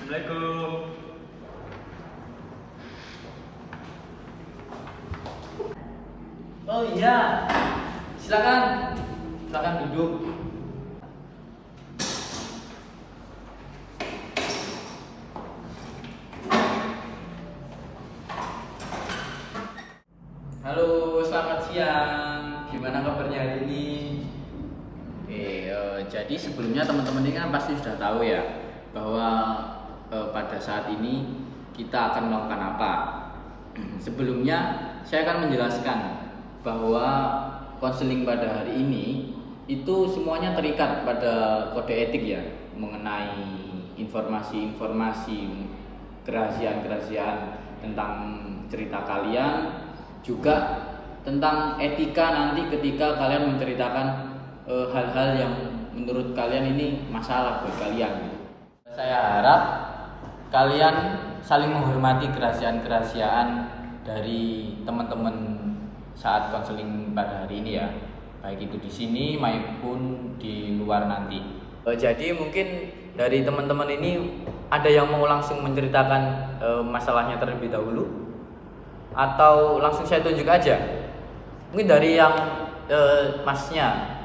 Assalamualaikum. Oh iya, silakan duduk. Halo, selamat siang. Gimana kabarnya hari ini? Jadi sebelumnya teman-teman ini kan pasti sudah tahu ya bahwa pada saat ini kita akan melakukan apa. Sebelumnya saya akan menjelaskan bahwa konseling pada hari ini itu semuanya terikat pada kode etik ya, mengenai informasi-informasi kerahasiaan-kerahasiaan tentang cerita kalian, juga tentang etika nanti ketika kalian menceritakan hal-hal yang menurut kalian ini masalah buat kalian. Saya harap kalian saling menghormati kerahasiaan-kerahasiaan dari teman-teman saat konseling pada hari ini ya, baik itu di sini maupun di luar nanti. Jadi mungkin dari teman-teman ini ada yang mau langsung menceritakan masalahnya terlebih dahulu, atau langsung saya tunjuk aja. Mungkin dari yang masnya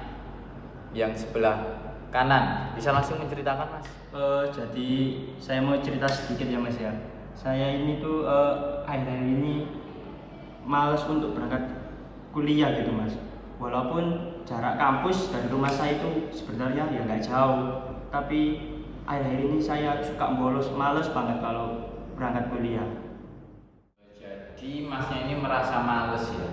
yang sebelah kanan bisa langsung menceritakan, Mas. Jadi saya mau cerita sedikit ya Mas ya. Saya ini tuh akhir-akhir ini malas untuk berangkat kuliah gitu Mas. Walaupun jarak kampus dari rumah saya itu sebenarnya ya nggak jauh, tapi akhir-akhir ini saya suka bolos, males banget kalau berangkat kuliah. Jadi masnya ini merasa males ya.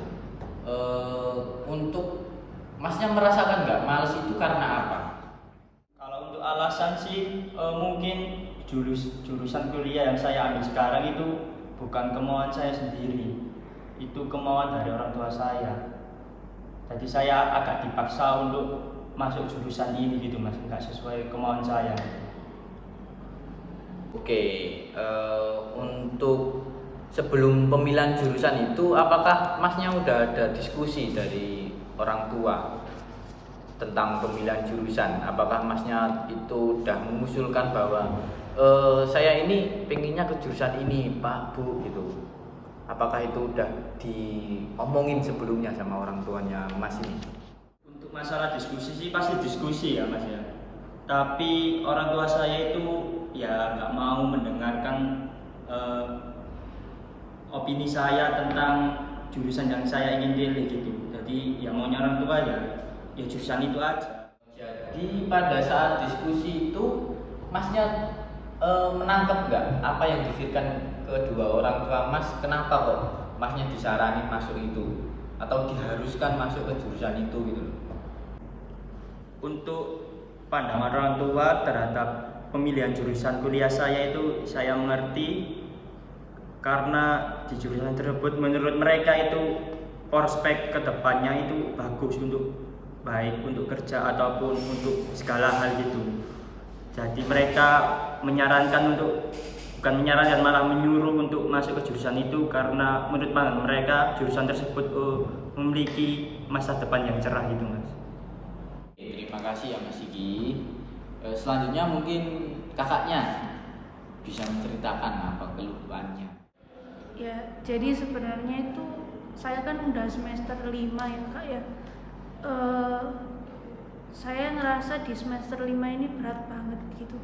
Untuk masnya merasakan nggak males itu karena apa? Kalau untuk alasan sih mungkin jurusan kuliah yang saya ambil sekarang itu bukan kemauan saya sendiri, itu kemauan dari orang tua saya. Jadi saya agak dipaksa untuk masuk jurusan ini gitu Mas, nggak sesuai kemauan saya. Oke, untuk sebelum pemilihan jurusan itu apakah masnya udah ada diskusi dari orang tua tentang pemilihan jurusan? Apakah masnya itu udah mengusulkan bahwa saya ini pengennya ke jurusan ini Pak Bu gitu? Apakah itu udah diomongin sebelumnya sama orang tuanya Mas ini? Untuk masalah diskusi sih pasti diskusi ya Mas ya. Tapi orang tua saya itu ya nggak mau mendengarkan opini saya tentang jurusan yang saya ingin pilih gitu. Jadi ya maunya orang tua ya jurusan itu aja. Jadi pada saat diskusi itu masnya menangkap nggak apa yang dipikirkan kedua orang tua Mas? Kenapa kok masnya disaranin masuk itu atau diharuskan masuk ke jurusan itu gitu loh? Untuk pandangan orang tua terhadap pemilihan jurusan kuliah saya itu saya mengerti, karena di jurusan tersebut menurut mereka itu prospek kedepannya itu bagus, untuk baik untuk kerja ataupun untuk segala hal gitu. Jadi mereka menyarankan untuk, bukan menyarankan, malah menyuruh untuk masuk ke jurusan itu karena menurut mereka jurusan tersebut memiliki masa depan yang cerah gitu Mas. Terima kasih ya Mas Sigi. Selanjutnya mungkin kakaknya bisa menceritakan apa keluhannya. Ya, jadi sebenarnya itu saya kan udah semester 5 ya Kak ya. Saya ngerasa di semester 5 ini berat banget gitu.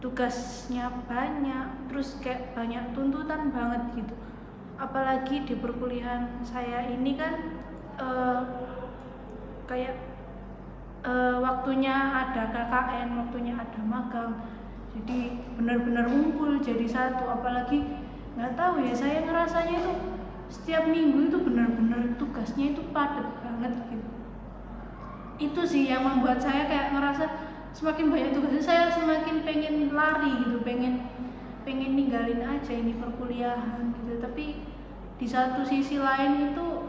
Tugasnya banyak, terus kayak banyak tuntutan banget gitu. Apalagi di perkuliahan saya ini kan kayak waktunya ada KKN, waktunya ada magang. Jadi benar-benar ngumpul jadi satu. Apalagi nggak tahu ya, saya ngerasanya itu setiap minggu itu benar-benar tugasnya itu padat banget gitu. Itu sih yang membuat saya kayak ngerasa semakin banyak tugasnya saya semakin pengen lari gitu, pengen ninggalin aja ini perkuliahan gitu. Tapi di satu sisi lain itu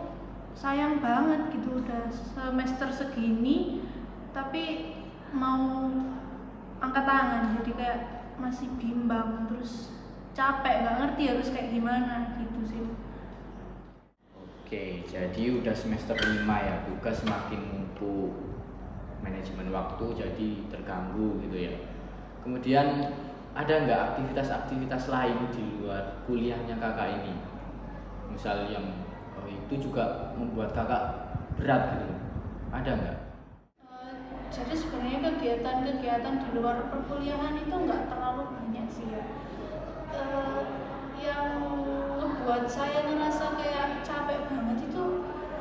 sayang banget gitu, udah semester segini tapi mau angkat tangan, jadi kayak masih bimbang, terus capek, nggak ngerti harus kayak gimana gitu sih. Oke, jadi udah semester 5 ya, tugas semakin numpuk, manajemen waktu jadi terganggu gitu ya. Kemudian ada nggak aktivitas-aktivitas lain di luar kuliahnya kakak ini? Misal yang itu juga membuat kakak berat gitu, ada nggak? Jadi sebenarnya kegiatan-kegiatan di luar perkuliahan itu nggak terlalu banyak sih ya. Yang ngebuat saya ngerasa kayak capek banget itu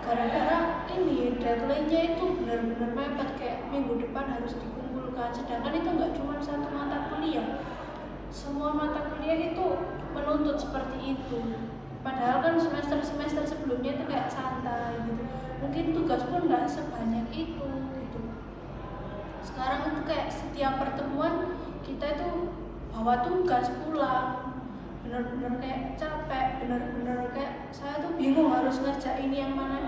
gara-gara ini deadline-nya itu benar-benar mepet, kayak minggu depan harus dikumpulkan. Sedangkan itu nggak cuma satu mata kuliah, semua mata kuliah itu menuntut seperti itu. Padahal kan semester sebelumnya itu kayak santai gitu, mungkin tugas pun nggak sebanyak itu gitu. Sekarang itu kayak setiap pertemuan kita itu bawa tugas pulang, bener-bener kayak capek, bener-bener kayak saya tuh bingung harus ngerjain yang mana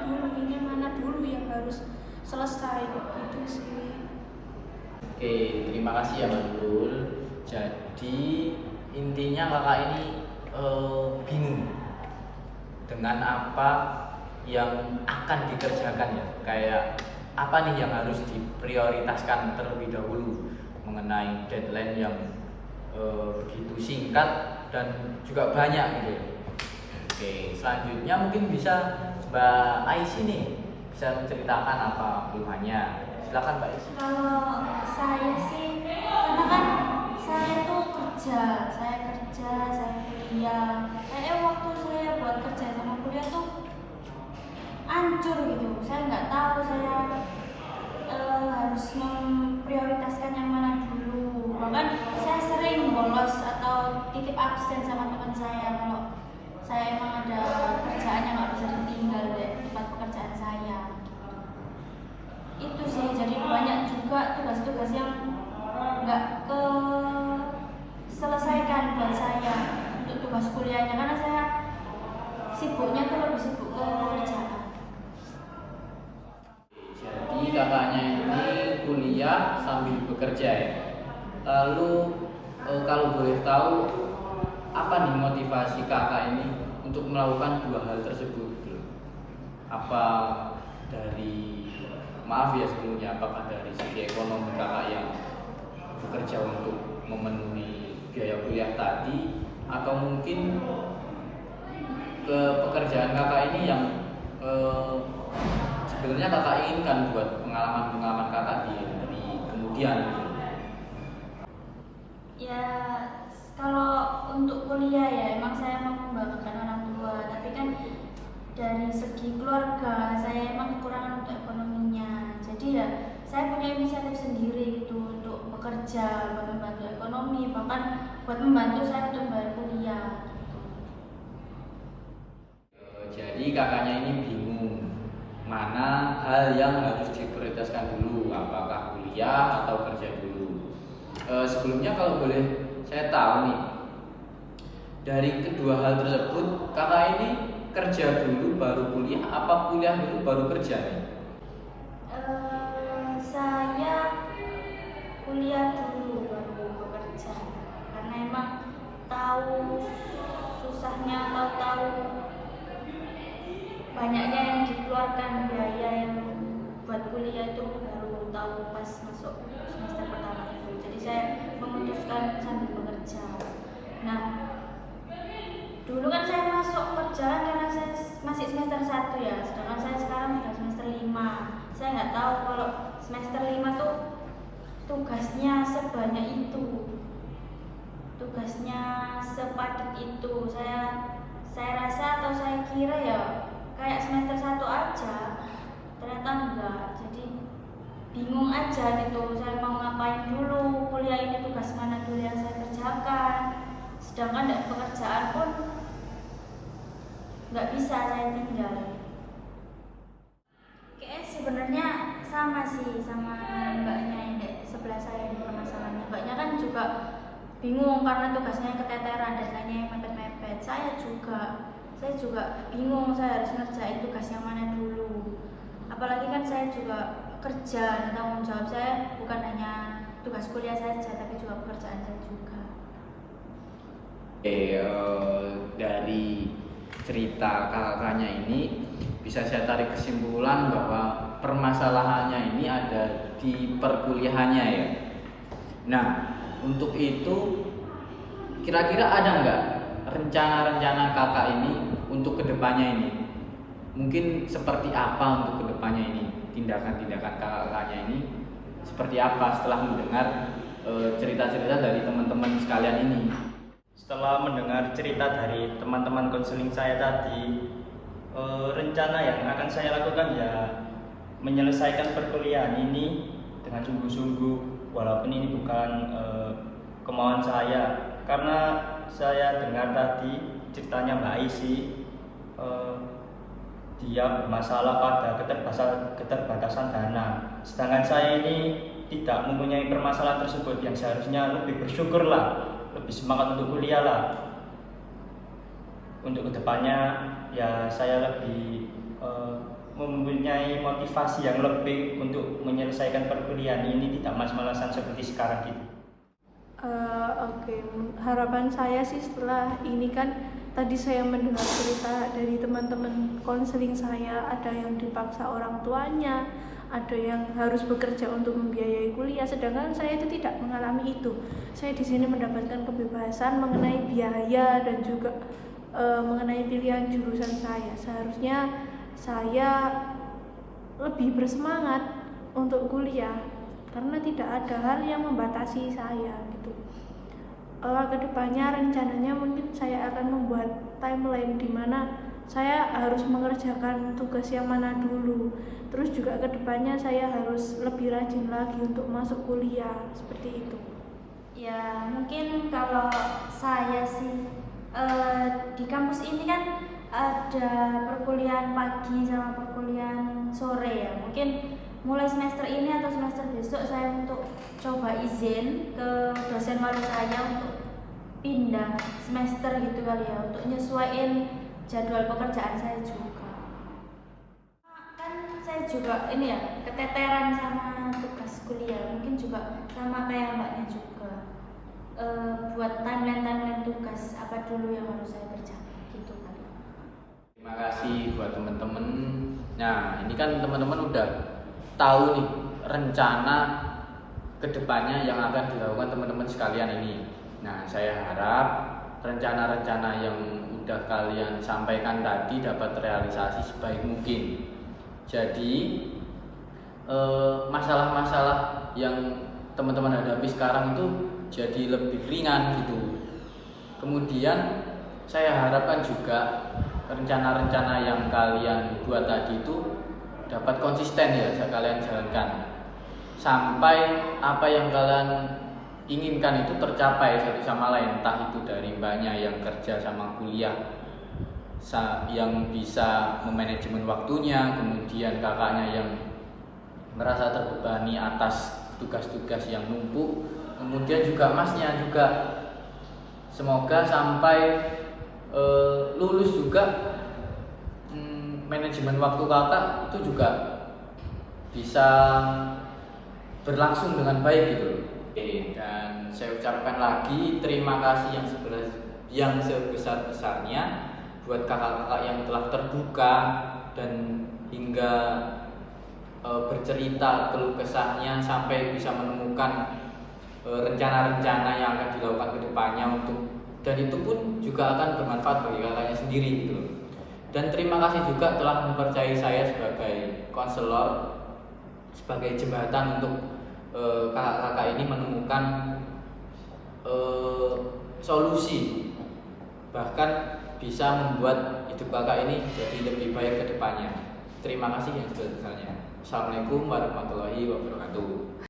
dulu yang harus selesai gitu sih. Oke, terima kasih ya Mbak Nurul. Jadi intinya kakak ini bingung dengan apa yang akan dikerjakan ya, kayak apa nih yang harus diprioritaskan terlebih dahulu mengenai deadline yang begitu singkat dan juga banyak gitu. Oke, selanjutnya mungkin bisa Mbak Aisy nih, bisa menceritakan apa keluhannya. Silakan Mbak Aisy. Kalau saya sih, karena kan saya tuh kerja, saya kuliah. Kayaknya waktu saya buat kerja sama kuliah tuh hancur gitu. Saya nggak tahu saya harus memprioritaskan yang mana dulu. Bahkan saya sering bolos atau titip absen sama teman saya kalau saya emang ada kerjaan yang nggak bisa ditinggal di tempat pekerjaan saya. Itu sih, jadi banyak juga tugas-tugas yang nggak selesaikan buat saya untuk tugas kuliahnya, karena saya sibuknya tuh lebih sibuk ke kerjaan. Jadi kakaknya ini kuliah sambil bekerja ya. Lalu kalau boleh tahu apa nih motivasi kakak ini untuk melakukan dua hal tersebut gitu? Apa dari, maaf ya sebelumnya, apakah dari segi ekonomi kakak yang bekerja untuk memenuhi biaya kuliah tadi, atau mungkin ke pekerjaan kakak ini yang sebenarnya kakak inginkan buat pengalaman kakak di kemudian gitu? Ya, kalau untuk kuliah ya emang saya mau membanggakan orang tua, tapi kan dari segi keluarga saya emang kekurangan untuk ekonominya. Jadi ya saya punya inisiatif sendiri gitu untuk bekerja buat membantu ekonomi, bahkan buat membantu saya untuk bayar kuliah gitu. Jadi kakaknya ini bingung mana hal yang harus diprioritaskan dulu, apakah kuliah atau kerja dulu. Sebelumnya kalau boleh saya tahu nih, dari kedua hal tersebut kakak ini kerja dulu baru kuliah, apa kuliah dulu baru kerja nih? Saya kuliah dulu baru bekerja, karena emang tahu susahnya atau tahu banyaknya yang dikeluarkan biaya yang buat kuliah itu baru tahu pas masuk semester pertama itu. Jadi saya memutuskan sambil bekerja. Nah, dulu kan saya masuk kerja karena saya masih semester 1 ya, sedangkan saya sekarang sudah semester 5. Saya nggak tahu kalau semester 5 tuh tugasnya sebanyak itu, tugasnya sepadat itu. Saya rasa atau saya kira ya kayak semester 1 aja, ternyata enggak. Jadi bingung aja gitu, saya mau ngapain dulu, kuliah ini tugas mana dulu yang saya kerjakan, sedangkan dari pekerjaan pun nggak bisa saya tinggal. Kayaknya sebenarnya sama sih sama mbaknya yang di sebelah saya di permasalahannya. Mbaknya kan juga bingung karena tugasnya yang keteteran, deadline-nya yang mepet-mepet. Saya juga bingung, saya harus ngerjain tugas yang mana dulu. Apalagi kan saya juga kerja, dan tanggung jawab saya bukan hanya tugas kuliah saja, tapi juga pekerjaan saya juga. Dari cerita kakaknya ini bisa saya tarik kesimpulan bahwa permasalahannya ini ada di perkuliahannya ya. Nah, untuk itu kira-kira ada nggak rencana-rencana kakak ini untuk kedepannya ini? Mungkin seperti apa untuk kedepannya ini? Tindakan-tindakan kakak-kakaknya ini seperti apa setelah mendengar cerita-cerita dari teman-teman sekalian ini? Setelah mendengar cerita dari teman-teman konseling saya tadi, rencana yang akan saya lakukan ya menyelesaikan perkuliahan ini dengan sungguh-sungguh, walaupun ini bukan kemauan saya, karena saya dengar tadi ceritanya Mbak Aisy, dia bermasalah pada keterbatasan dana, sedangkan saya ini tidak mempunyai permasalahan tersebut, yang seharusnya lebih bersyukur lah, lebih semangat untuk kuliah lah. Untuk kedepannya ya saya lebih mempunyai motivasi yang lebih untuk menyelesaikan perkuliahan ini, tidak malas-malasan seperti sekarang gitu. Oke, harapan saya sih setelah ini kan tadi saya mendengar cerita dari teman-teman konseling saya, ada yang dipaksa orang tuanya, ada yang harus bekerja untuk membiayai kuliah, sedangkan saya itu tidak mengalami itu. Saya di sini mendapatkan kebebasan mengenai biaya dan juga mengenai pilihan jurusan saya. Seharusnya saya lebih bersemangat untuk kuliah karena tidak ada hal yang membatasi saya gitu. Kedepannya rencananya mungkin saya akan membuat timeline di mana saya harus mengerjakan tugas yang mana dulu. Terus juga kedepannya saya harus lebih rajin lagi untuk masuk kuliah, seperti itu. Ya mungkin kalau saya sih di kampus ini kan ada perkuliahan pagi sama perkuliahan sore ya. Mungkin mulai semester ini atau semester besok saya untuk coba izin ke dosen wali saya untuk pindah semester gitu kali ya, untuk nyesuaiin jadwal pekerjaan saya juga. Kan saya juga ini ya keteteran sama tugas kuliah, mungkin juga sama kayak mbaknya juga, buat timeline tugas apa dulu yang harus saya kerjakan gitu kali. Terima kasih buat teman-teman. Nah, ini kan teman-teman udah tahu nih rencana kedepannya yang akan dilakukan teman-teman sekalian ini. Nah, saya harap rencana-rencana yang udah kalian sampaikan tadi dapat realisasi sebaik mungkin. Jadi masalah-masalah yang teman-teman hadapi sekarang itu jadi lebih ringan gitu. Kemudian saya harapkan juga rencana-rencana yang kalian buat tadi itu dapat konsisten ya kalian jalankan sampai apa yang kalian inginkan itu tercapai satu sama lain, entah itu dari mbaknya yang kerja sama kuliah yang bisa memanajemen waktunya, kemudian kakaknya yang merasa terbebani atas tugas-tugas yang numpuk, kemudian juga masnya juga semoga sampai lulus juga manajemen waktu kakak itu juga bisa berlangsung dengan baik gitu. Oke, dan saya ucapkan lagi terima kasih yang sebesar-besarnya buat kakak-kakak yang telah terbuka dan hingga bercerita keluh kesahnya sampai bisa menemukan rencana-rencana yang akan dilakukan ke depannya dan itu pun juga akan bermanfaat bagi kakaknya sendiri gitu. Dan terima kasih juga telah mempercayai saya sebagai konselor, sebagai jembatan untuk kakak-kakak ini menemukan solusi, bahkan bisa membuat hidup kakak ini jadi lebih baik ke depannya. Terima kasih yang sebesar-besarnya. Assalamualaikum warahmatullahi wabarakatuh.